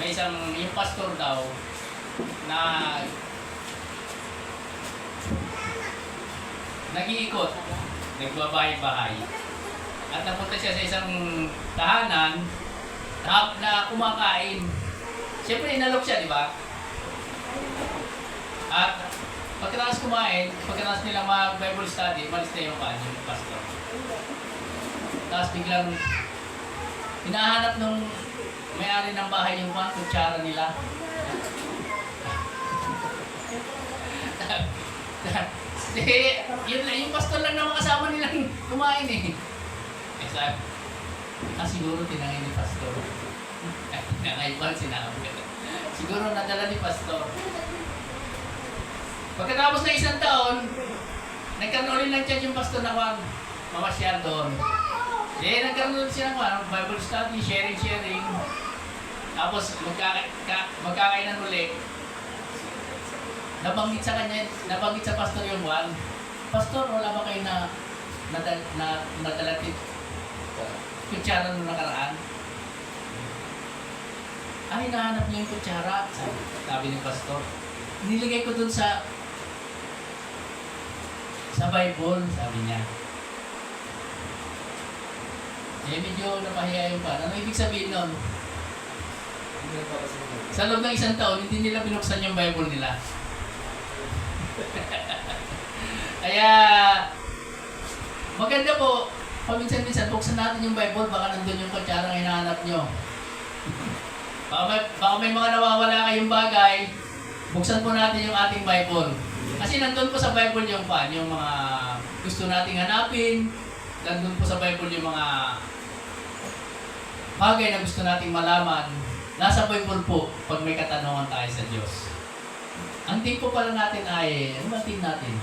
isang, yung pastor daw, na nag-iikot, nagbabahay-bahay. At napunta siya sa isang tahanan na kumakain. Siyempre, inalok siya, di ba? At pagkatapos kumain, pagkatapos nila mag-Bible study, malis na yung pastor. Tapos biglang hinahanap nung may-ari ng bahay yung kutsara nila. Yung pastor lang naman kasama nilang kumain eh. Eh sabi, siguro tinangin ni pastor. Ngayon sinabi. Siguro nadala ni pastor. Pagkatapos na isang taon, nagkaroon ulit ng church yung pastor na mamasyal doon. Nagkaroon ulit siya ng Bible study, sharing. Tapos magkakainan ulit. Nabanggit sa pastor yung Pastor, wala ba kayo na nadalatit kutsara nung nakaraan? Ay, nahanap niyo yung kutsara, sabi ni pastor. Niligay ko dun sa Bible, sabi niya. Medyo napahiya yung Ano ibig sabihin nun? Sa loob ng isang taon, hindi nila binuksan yung Bible nila. Kaya, maganda po, paminsan-minsan, buksan natin yung Bible, baka nandun yung kutsarang hinahanap nyo. Baka may mga nawawala kayong bagay, buksan po natin yung ating Bible. Kasi nandun po sa Bible yung mga gusto nating hanapin, nandun po sa Bible yung mga bagay na gusto nating malaman. Nasa Bible po, pag may katanungan tayo sa Diyos. Ang team po pala natin ay, ano ba team natin?